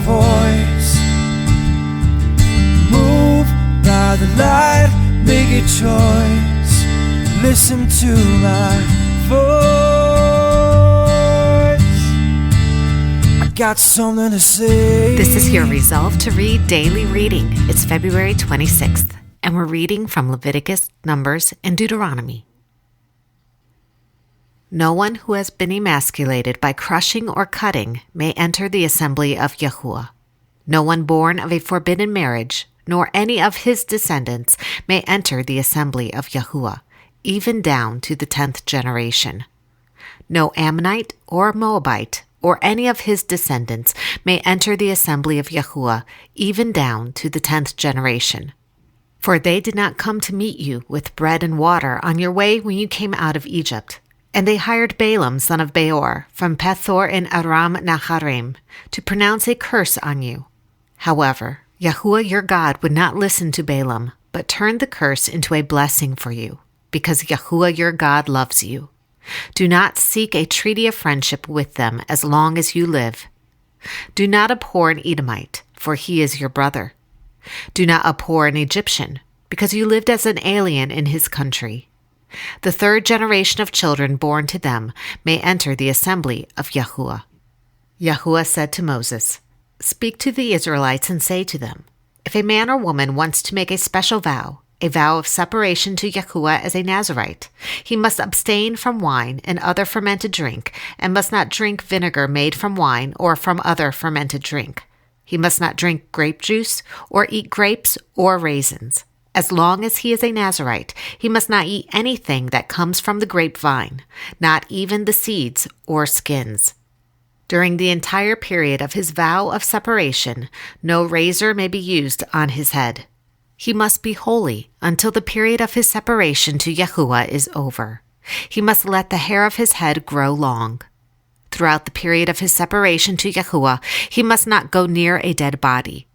voice. Move by the light, make a choice. Listen to my voice. I got something to say. This is your Resolve to Read daily reading. It's February 26th, and we're reading from Leviticus, Numbers, and Deuteronomy. No one who has been emasculated by crushing or cutting may enter the assembly of Yahuwah. No one born of a forbidden marriage, nor any of his descendants, may enter the assembly of Yahuwah, even down to the 10th generation. No Ammonite or Moabite, or any of his descendants, may enter the assembly of Yahuwah, even down to the 10th generation. For they did not come to meet you with bread and water on your way when you came out of Egypt. And they hired Balaam son of Beor from Pethor in Aram Naharaim to pronounce a curse on you. However, Yahuwah your God would not listen to Balaam, but turned the curse into a blessing for you, because Yahuwah your God loves you. Do not seek a treaty of friendship with them as long as you live. Do not abhor an Edomite, for he is your brother. Do not abhor an Egyptian, because you lived as an alien in his country. The third generation of children born to them may enter the assembly of Yahuwah. Yahuwah said to Moses, "Speak to the Israelites and say to them, if a man or woman wants to make a special vow, a vow of separation to Yahuwah as a Nazirite, he must abstain from wine and other fermented drink, and must not drink vinegar made from wine or from other fermented drink. He must not drink grape juice or eat grapes or raisins. As long as he is a Nazirite, he must not eat anything that comes from the grapevine, not even the seeds or skins. During the entire period of his vow of separation, no razor may be used on his head. He must be holy until the period of his separation to Yahuwah is over. He must let the hair of his head grow long. Throughout the period of his separation to Yahuwah, he must not go near a dead body.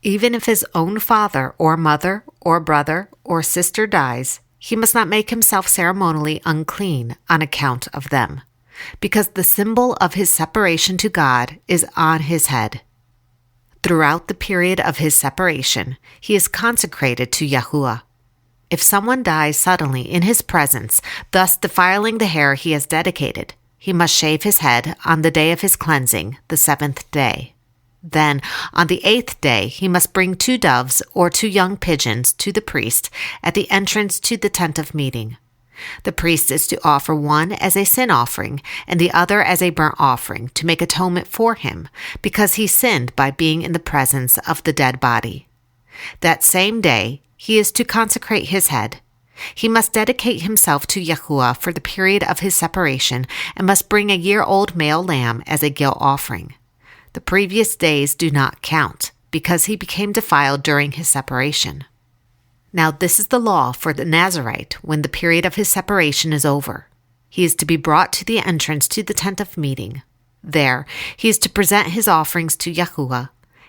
Even if his own father or mother or brother or sister dies, he must not make himself ceremonially unclean on account of them, because the symbol of his separation to God is on his head. Throughout the period of his separation, he is consecrated to Yahuwah. If someone dies suddenly in his presence, thus defiling the hair he has dedicated, he must shave his head on the day of his cleansing, the 7th day. Then, on the 8th day, he must bring 2 doves or 2 young pigeons to the priest at the entrance to the tent of meeting. The priest is to offer one as a sin offering and the other as a burnt offering to make atonement for him, because he sinned by being in the presence of the dead body. That same day, he is to consecrate his head. He must dedicate himself to Yahuwah for the period of his separation and must bring a year-old male lamb as a guilt offering. The previous days do not count, because he became defiled during his separation. Now this is the law for the Nazirite when the period of his separation is over. He is to be brought to the entrance to the tent of meeting. There, he is to present his offerings to Yahuwah,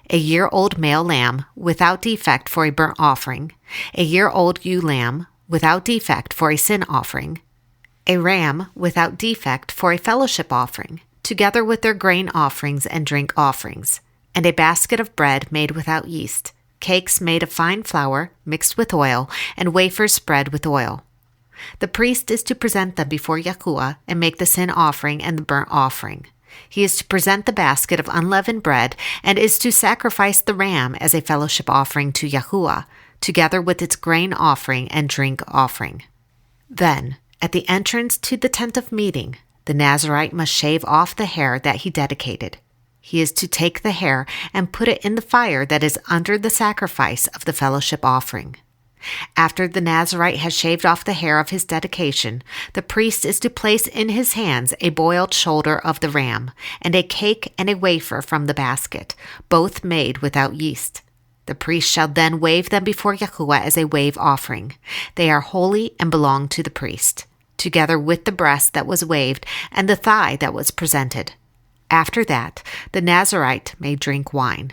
a year-old male lamb without defect for a burnt offering, a year-old ewe lamb without defect for a sin offering, a ram without defect for a fellowship offering, together with their grain offerings and drink offerings, and a basket of bread made without yeast, cakes made of fine flour mixed with oil, and wafers spread with oil. The priest is to present them before Yahuwah and make the sin offering and the burnt offering. He is to present the basket of unleavened bread and is to sacrifice the ram as a fellowship offering to Yahuwah, together with its grain offering and drink offering. Then, at the entrance to the tent of meeting, the Nazirite must shave off the hair that he dedicated. He is to take the hair and put it in the fire that is under the sacrifice of the fellowship offering. After the Nazirite has shaved off the hair of his dedication, the priest is to place in his hands a boiled shoulder of the ram, and a cake and a wafer from the basket, both made without yeast. The priest shall then wave them before Yahuwah as a wave offering. They are holy and belong to the priest, together with the breast that was waved and the thigh that was presented. After that, the Nazirite may drink wine.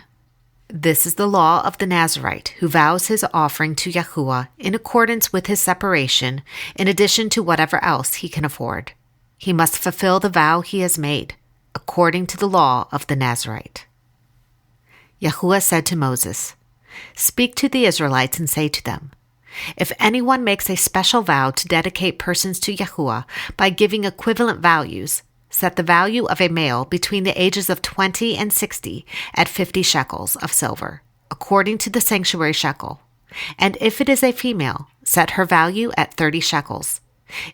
This is the law of the Nazirite who vows his offering to Yahuwah in accordance with his separation, in addition to whatever else he can afford. He must fulfill the vow he has made, according to the law of the Nazirite. Yahuwah said to Moses, "Speak to the Israelites and say to them, if anyone makes a special vow to dedicate persons to Yahuwah by giving equivalent values, set the value of a male between the ages of 20 and 60 at 50 shekels of silver, according to the sanctuary shekel. And if it is a female, set her value at 30 shekels.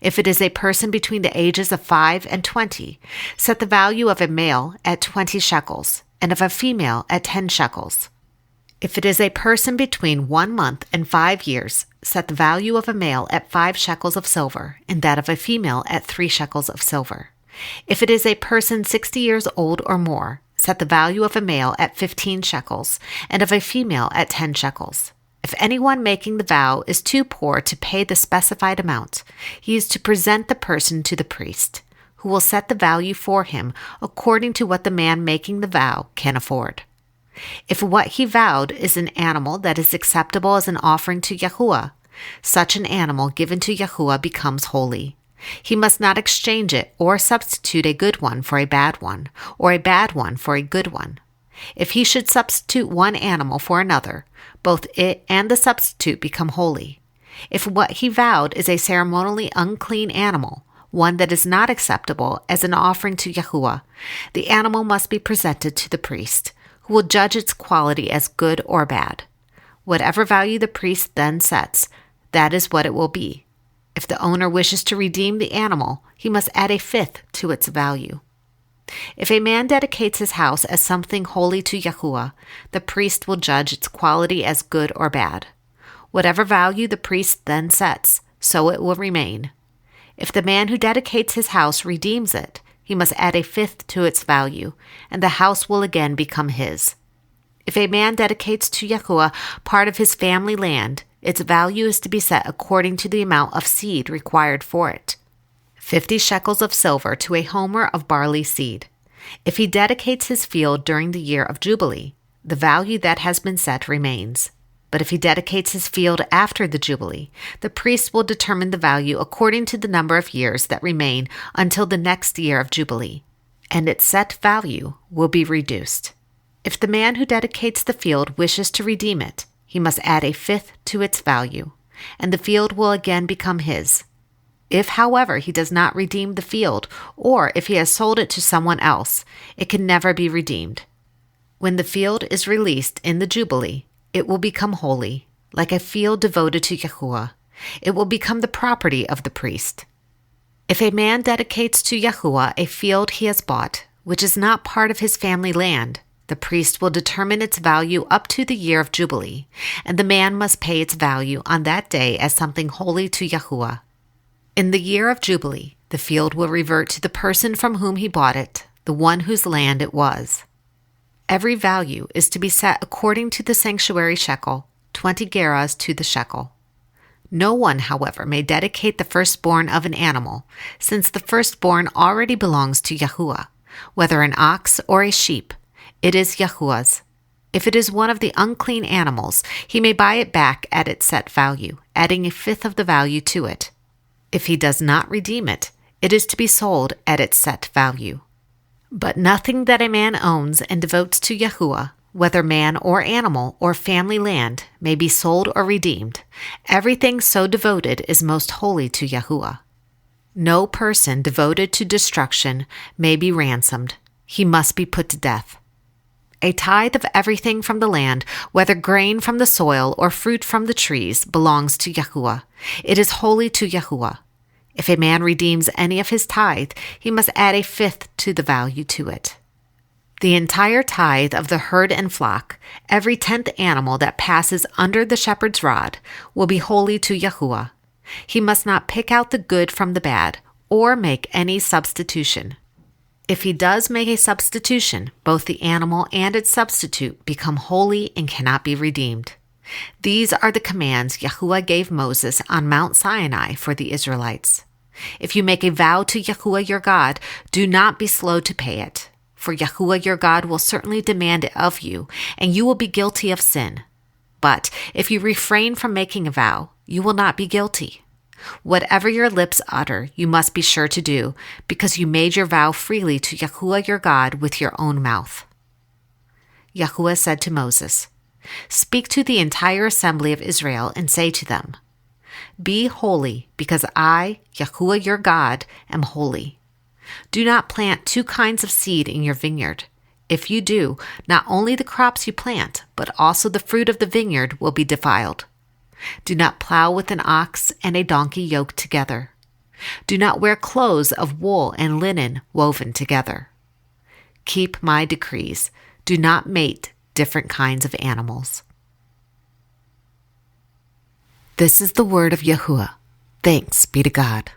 If it is a person between the ages of 5 and 20, set the value of a male at 20 shekels, and of a female at 10 shekels. If it is a person between 1 month and 5 years, set the value of a male at 5 shekels of silver, and that of a female at 3 shekels of silver. If it is a person 60 years old or more, set the value of a male at 15 shekels, and of a female at 10 shekels. If anyone making the vow is too poor to pay the specified amount, he is to present the person to the priest, who will set the value for him according to what the man making the vow can afford. If what he vowed is an animal that is acceptable as an offering to Yahuwah, such an animal given to Yahuwah becomes holy. He must not exchange it or substitute a good one for a bad one, or a bad one for a good one. If he should substitute one animal for another, both it and the substitute become holy. If what he vowed is a ceremonially unclean animal, one that is not acceptable as an offering to Yahuwah, the animal must be presented to the priest, who will judge its quality as good or bad. Whatever value the priest then sets, that is what it will be. If the owner wishes to redeem the animal, he must add a fifth to its value. If a man dedicates his house as something holy to Yahuwah, the priest will judge its quality as good or bad. Whatever value the priest then sets, so it will remain. If the man who dedicates his house redeems it, he must add a fifth to its value, and the house will again become his. If a man dedicates to Yahuwah part of his family land, its value is to be set according to the amount of seed required for it. 50 shekels of silver to a homer of barley seed. If he dedicates his field during the year of Jubilee, the value that has been set remains. But if he dedicates his field after the Jubilee, the priest will determine the value according to the number of years that remain until the next year of Jubilee, and its set value will be reduced. If the man who dedicates the field wishes to redeem it, he must add a fifth to its value, and the field will again become his. If, however, he does not redeem the field, or if he has sold it to someone else, it can never be redeemed. When the field is released in the Jubilee, it will become holy, like a field devoted to Yahuwah. It will become the property of the priest. If a man dedicates to Yahuwah a field he has bought, which is not part of his family land, the priest will determine its value up to the year of Jubilee, and the man must pay its value on that day as something holy to Yahuwah. In the year of Jubilee, the field will revert to the person from whom he bought it, the one whose land it was. Every value is to be set according to the sanctuary shekel, 20 gerahs to the shekel. No one, however, may dedicate the firstborn of an animal, since the firstborn already belongs to Yahuwah, whether an ox or a sheep. It is Yahuwah's. If it is one of the unclean animals, he may buy it back at its set value, adding a fifth of the value to it. If he does not redeem it, it is to be sold at its set value. But nothing that a man owns and devotes to Yahuwah, whether man or animal or family land, may be sold or redeemed. Everything so devoted is most holy to Yahuwah. No person devoted to destruction may be ransomed. He must be put to death. A tithe of everything from the land, whether grain from the soil or fruit from the trees, belongs to Yahuwah. It is holy to Yahuwah. If a man redeems any of his tithe, he must add a fifth to the value to it. The entire tithe of the herd and flock, every 10th animal that passes under the shepherd's rod, will be holy to Yahuwah. He must not pick out the good from the bad, or make any substitution. If he does make a substitution, both the animal and its substitute become holy and cannot be redeemed. These are the commands Yahuwah gave Moses on Mount Sinai for the Israelites. If you make a vow to Yahuwah your God, do not be slow to pay it, for Yahuwah your God will certainly demand it of you, and you will be guilty of sin. But if you refrain from making a vow, you will not be guilty. Whatever your lips utter, you must be sure to do, because you made your vow freely to Yahuwah your God with your own mouth. Yahuwah said to Moses, "Speak to the entire assembly of Israel and say to them, 'Be holy, because I, Yahuwah your God, am holy. Do not plant two kinds of seed in your vineyard. If you do, not only the crops you plant, but also the fruit of the vineyard will be defiled. Do not plow with an ox and a donkey yoked together. Do not wear clothes of wool and linen woven together. Keep my decrees. Do not mate different kinds of animals.'" This is the word of Yahuwah. Thanks be to God.